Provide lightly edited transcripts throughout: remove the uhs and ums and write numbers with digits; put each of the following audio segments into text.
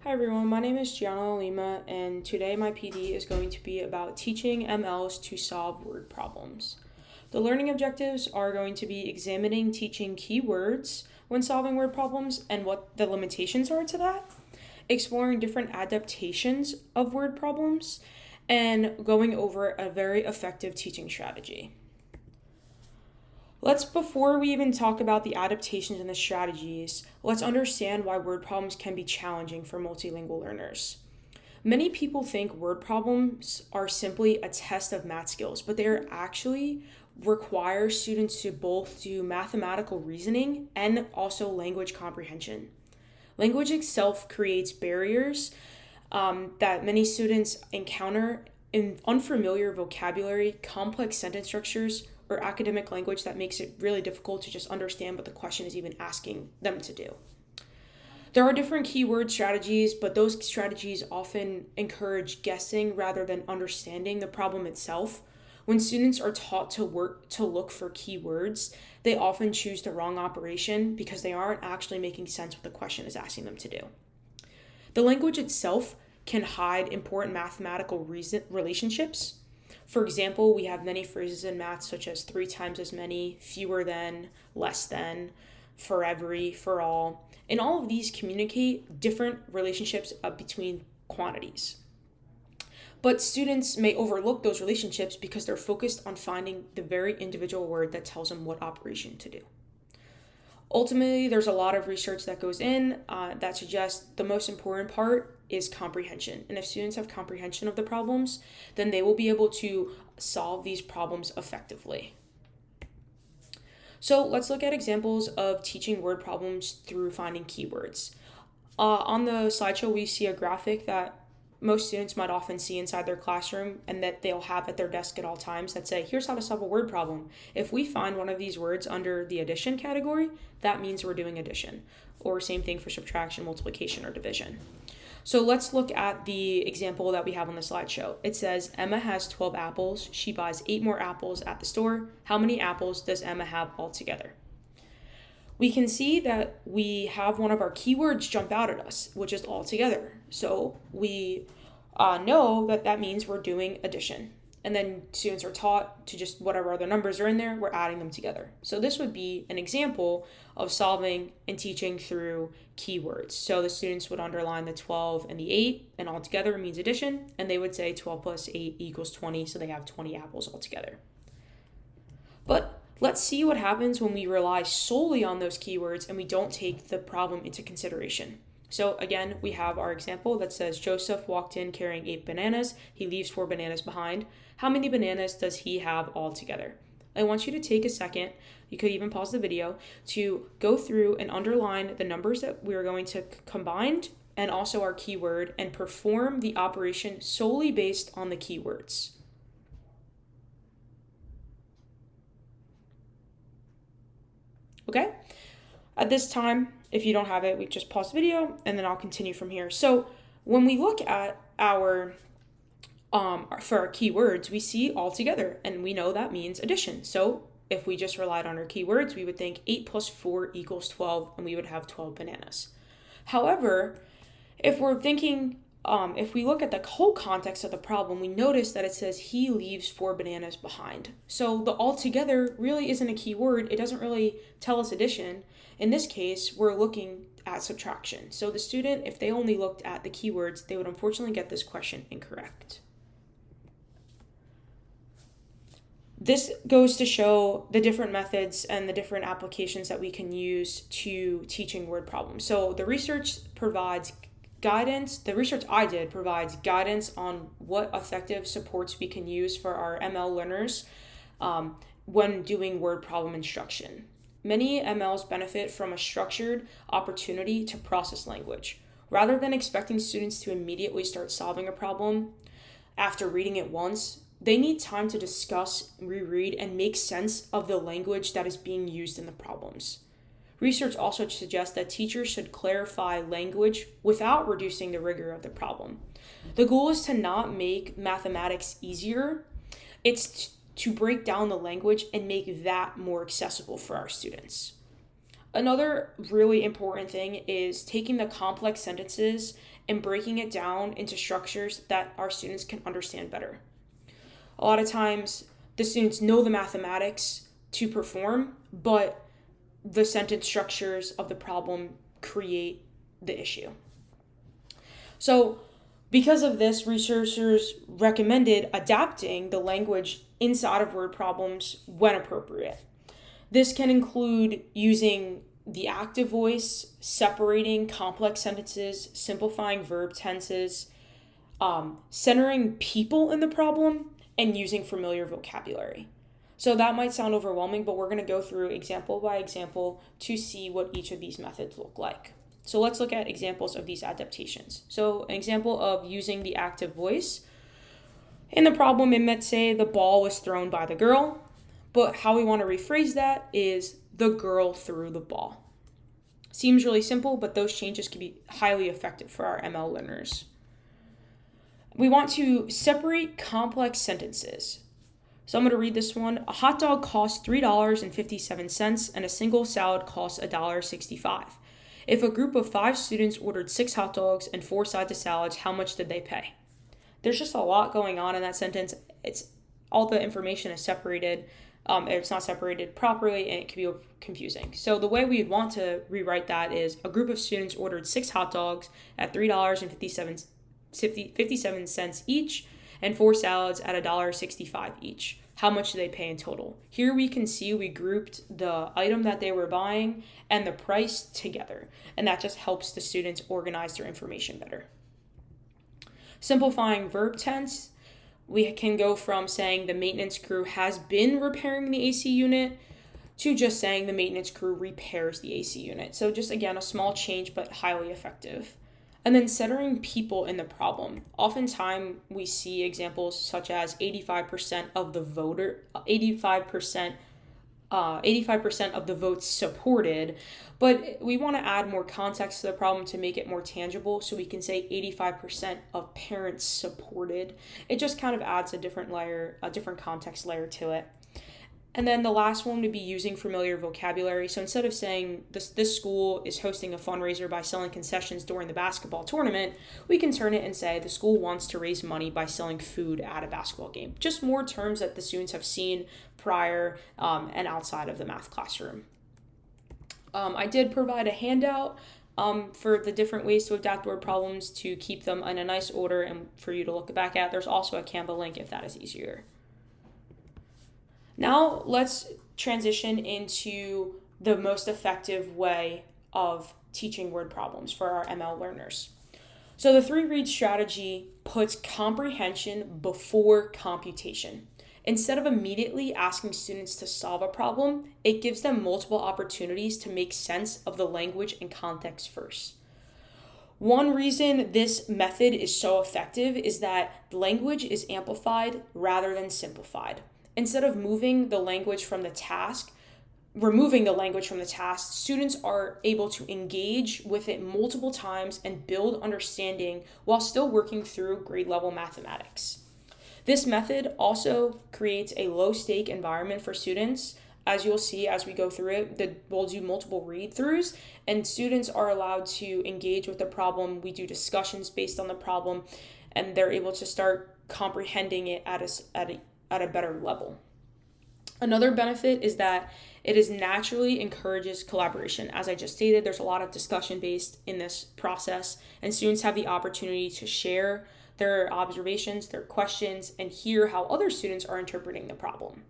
Hi everyone, my name is Giana La Lima, and today my PD is going to be about teaching MLs to solve word problems. The learning objectives are going to be examining teaching keywords when solving word problems and what the limitations are to that, exploring different adaptations of word problems, and going over a very effective teaching strategy. Before we even talk about the adaptations and the strategies, let's understand why word problems can be challenging for multilingual learners. Many people think word problems are simply a test of math skills, but they actually require students to both do mathematical reasoning and also language comprehension. Language itself creates barriers that many students encounter in unfamiliar vocabulary, complex sentence structures, or academic language that makes it really difficult to just understand what the question is even asking them to do. There are different keyword strategies, but those strategies often encourage guessing rather than understanding the problem itself. When students are taught to look for keywords, they often choose the wrong operation because they aren't actually making sense what the question is asking them to do. The language itself can hide important mathematical relationships. For example, we have many phrases in math such as 3 times as many, fewer than, less than, for every, for all. And all of these communicate different relationships between quantities. But students may overlook those relationships because they're focused on finding the very individual word that tells them what operation to do. Ultimately, there's a lot of research that goes in that suggests the most important part is comprehension. And if students have comprehension of the problems, then they will be able to solve these problems effectively. So let's look at examples of teaching word problems through finding keywords. On the slideshow, we see a graphic that most students might often see inside their classroom and that they'll have at their desk at all times that say, here's how to solve a word problem. If we find one of these words under the addition category, that means we're doing addition, or same thing for subtraction, multiplication, or division. So let's look at the example that we have on the slideshow. It says, Emma has 12 apples. She buys 8 more apples at the store. How many apples does Emma have altogether? We can see that we have one of our keywords jump out at us, which is altogether. So we know that means we're doing addition. And then students are taught to just whatever other numbers are in there, we're adding them together. So this would be an example of solving and teaching through keywords. So the students would underline the 12 and the 8, and altogether means addition, and they would say 12 plus 8 equals 20, so they have 20 apples altogether. But let's see what happens when we rely solely on those keywords and we don't take the problem into consideration. So again, we have our example that says Joseph walked in carrying 8 bananas. He leaves 4 bananas behind. How many bananas does he have altogether? I want you to take a second, you could even pause the video, to go through and underline the numbers that we're going to combine and also our keyword and perform the operation solely based on the keywords. Okay? At this time, if you don't have it, we just pause the video and then I'll continue from here. So when we look at our for our keywords, we see altogether, and we know that means addition. So if we just relied on our keywords, we would think 8 plus 4 equals 12, and we would have 12 bananas. However, if we're thinking, if we look at the whole context of the problem, we notice that it says he leaves 4 bananas behind. So the altogether really isn't a keyword. It doesn't really tell us addition. In this case, we're looking at subtraction. So the student, if they only looked at the keywords, they would unfortunately get this question incorrect. This goes to show the different methods and the different applications that we can use to teaching word problems. So the research provides guidance. The research I did provides guidance on what effective supports we can use for our ML learners when doing word problem instruction. Many MLs benefit from a structured opportunity to process language. Rather than expecting students to immediately start solving a problem after reading it once, they need time to discuss, reread, and make sense of the language that is being used in the problems. Research also suggests that teachers should clarify language without reducing the rigor of the problem. The goal is to not make mathematics easier. It's to break down the language and make that more accessible for our students. Another really important thing is taking the complex sentences and breaking it down into structures that our students can understand better. A lot of times, the students know the mathematics to perform, but the sentence structures of the problem create the issue. So, because of this, researchers recommended adapting the language inside of word problems when appropriate. This can include using the active voice, separating complex sentences, simplifying verb tenses, centering people in the problem, and using familiar vocabulary. So that might sound overwhelming, but we're going to go through example by example to see what each of these methods look like. So let's look at examples of these adaptations. So an example of using the active voice. In the problem, it might say the ball was thrown by the girl, but how we want to rephrase that is the girl threw the ball. Seems really simple, but those changes can be highly effective for our ML learners. We want to separate complex sentences. So I'm going to read this one. A hot dog costs $3.57 and a single salad costs $1.65. If a group of 5 students ordered 6 hot dogs and 4 sides of salads, how much did they pay? There's just a lot going on in that sentence. It's all the information is separated. It's not separated properly, and it can be confusing. So the way we'd want to rewrite that is a group of students ordered 6 hot dogs at $3.57 each and 4 salads at $1.65 each. How much do they pay in total? Here we can see we grouped the item that they were buying and the price together, and that just helps the students organize their information better. Simplifying verb tense, we can go from saying the maintenance crew has been repairing the AC unit to just saying the maintenance crew repairs the AC unit. So just again, a small change, but highly effective. And then centering people in the problem. Oftentimes we see examples such as 85% of the votes supported, but we want to add more context to the problem to make it more tangible. So we can say 85% of parents supported. It just kind of adds a different layer, a different context layer to it. And then the last one would be using familiar vocabulary. So instead of saying this school is hosting a fundraiser by selling concessions during the basketball tournament, we can turn it and say the school wants to raise money by selling food at a basketball game. Just more terms that the students have seen prior and outside of the math classroom. I did provide a handout for the different ways to adapt word problems to keep them in a nice order and for you to look back at. There's also a Canva link if that is easier. Now let's transition into the most effective way of teaching word problems for our ML learners. So the 3-read strategy puts comprehension before computation. Instead of immediately asking students to solve a problem, it gives them multiple opportunities to make sense of the language and context first. One reason this method is so effective is that language is amplified rather than simplified. Instead of removing the language from the task, students are able to engage with it multiple times and build understanding while still working through grade level mathematics. This method also creates a low-stake environment for students. As you'll see as we go through it, we'll do multiple read-throughs, and students are allowed to engage with the problem. We do discussions based on the problem, and they're able to start comprehending it at a better level. Another benefit is that it is naturally encourages collaboration. As I just stated, there's a lot of discussion based in this process, and students have the opportunity to share their observations, their questions, and hear how other students are interpreting the problem.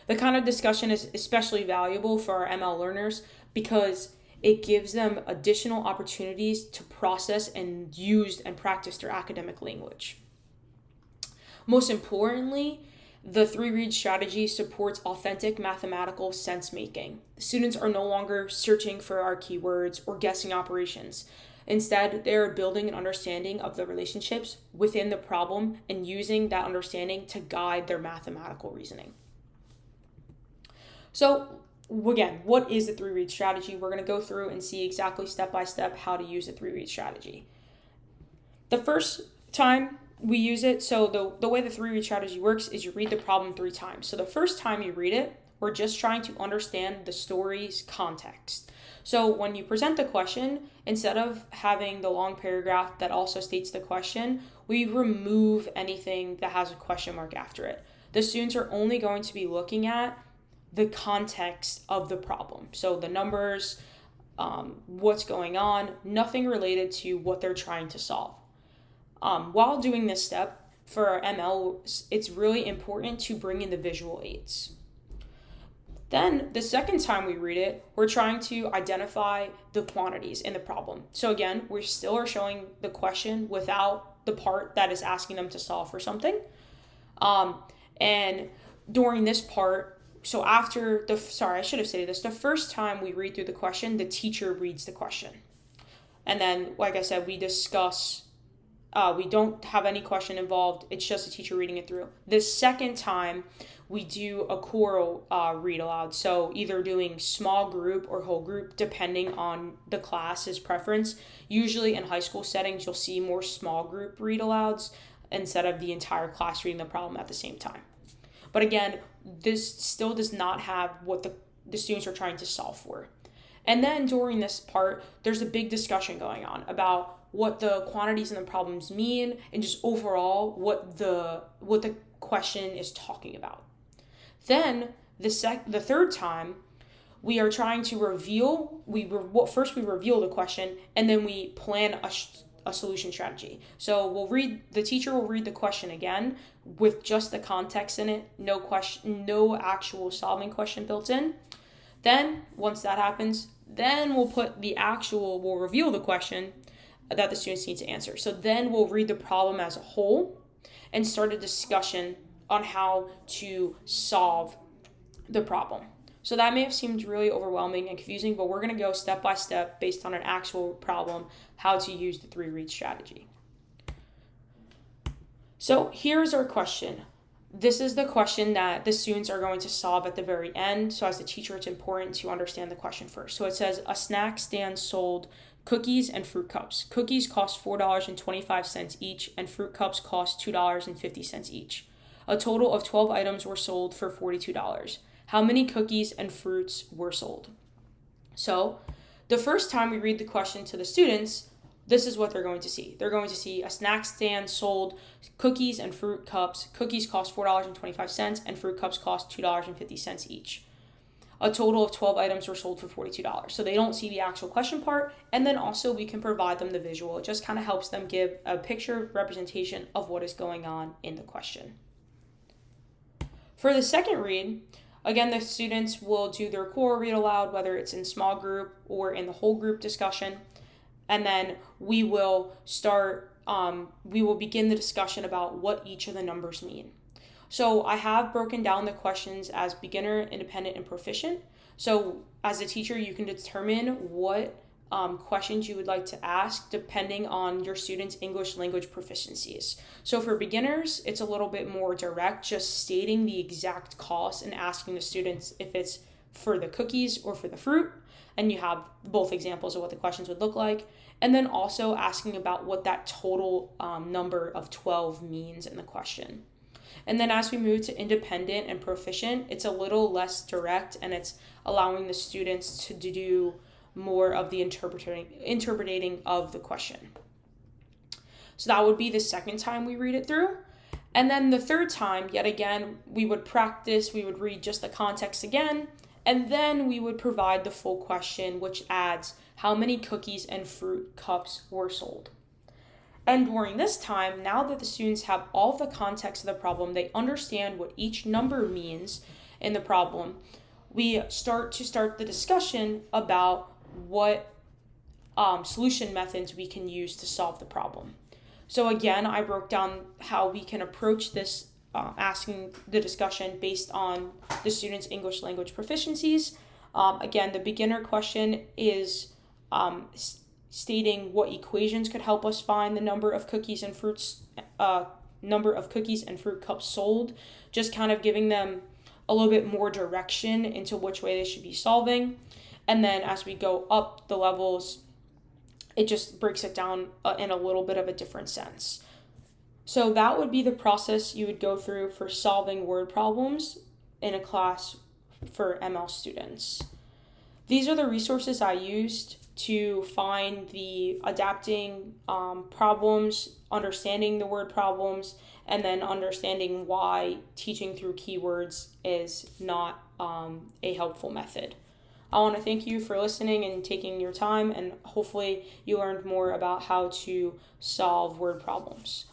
The kind of discussion is especially valuable for our ML learners because it gives them additional opportunities to process and use and practice their academic language. Most importantly, the 3-read strategy supports authentic mathematical sense-making. Students are no longer searching for our keywords or guessing operations. Instead, they are building an understanding of the relationships within the problem and using that understanding to guide their mathematical reasoning. So, again, what is the 3-read strategy? We're going to go through and see exactly step-by-step how to use the 3-read strategy. The first time we use it, so the way the 3-read strategy works is you read the problem 3 times. So the first time you read it, we're just trying to understand the story's context. So when you present the question, instead of having the long paragraph that also states the question, we remove anything that has a question mark after it. The students are only going to be looking at the context of the problem. So the numbers, what's going on, nothing related to what they're trying to solve. While doing this step, for our ML, it's really important to bring in the visual aids. Then the second time we read it, we're trying to identify the quantities in the problem. So again, we still are showing the question without the part that is asking them to solve for something. And during this part, so after I should have stated this, the first time we read through the question, the teacher reads the question. And then, like I said, we discuss, we don't have any question involved. It's just a teacher reading it through. The second time, we do a choral read aloud. So either doing small group or whole group, depending on the class's preference. Usually in high school settings, you'll see more small group read alouds instead of the entire class reading the problem at the same time. But again, this still does not have what the students are trying to solve for. And then during this part, there's a big discussion going on about what the quantities and the problems mean, and just overall what the question is talking about. Then the third time, we are trying to reveal. First we reveal the question, and then we plan a solution strategy. So the teacher will read the question again with just the context in it, no actual solving question built in. Then once that happens, then we'll reveal the question that the students need to answer. So then we'll read the problem as a whole and start a discussion on how to solve the problem. So that may have seemed really overwhelming and confusing, but we're going to go step by step based on an actual problem, how to use the 3-read strategy. So here's our question. This is the question that the students are going to solve at the very end. So as a teacher, it's important to understand the question first. So it says, a snack stand sold cookies and fruit cups. Cookies cost $4.25 each, and fruit cups cost $2.50 each. A total of 12 items were sold for $42. How many cookies and fruits were sold? So the first time we read the question to the students, this is what they're going to see. They're going to see a snack stand sold cookies and fruit cups. Cookies cost $4.25 and fruit cups cost $2.50 each. A total of 12 items were sold for $42. So they don't see the actual question part, and then also we can provide them the visual. It just kind of helps them give a picture representation of what is going on in the question. For the second read, again, the students will do their choral read aloud, whether it's in small group or in the whole group discussion. And then we will begin the discussion about what each of the numbers mean. So I have broken down the questions as beginner, independent, and proficient. So as a teacher, you can determine what questions you would like to ask depending on your students' English language proficiencies. So for beginners, it's a little bit more direct, just stating the exact cost and asking the students if it's for the cookies or for the fruit. And you have both examples of what the questions would look like. And then also asking about what that total number of 12 means in the question. And then as we move to independent and proficient, it's a little less direct, and it's allowing the students to do more of the interpreting of the question. So that would be the second time we read it through. And then the third time, yet again, we would practice, we would read just the context again, and then we would provide the full question, which adds how many cookies and fruit cups were sold. And during this time, now that the students have all of the context of the problem, they understand what each number means in the problem, we start the discussion about what solution methods we can use to solve the problem. So again, I broke down how we can approach this asking the discussion based on the students' English language proficiencies. Again, the beginner question is stating what equations could help us find the number of cookies and fruit cups sold, just kind of giving them a little bit more direction into which way they should be solving. And then as we go up the levels, it just breaks it down in a little bit of a different sense. So that would be the process you would go through for solving word problems in a class for ML students. These are the resources I used to find the adapting problems, understanding the word problems, and then understanding why teaching through keywords is not a helpful method. I want to thank you for listening and taking your time, and hopefully you learned more about how to solve word problems.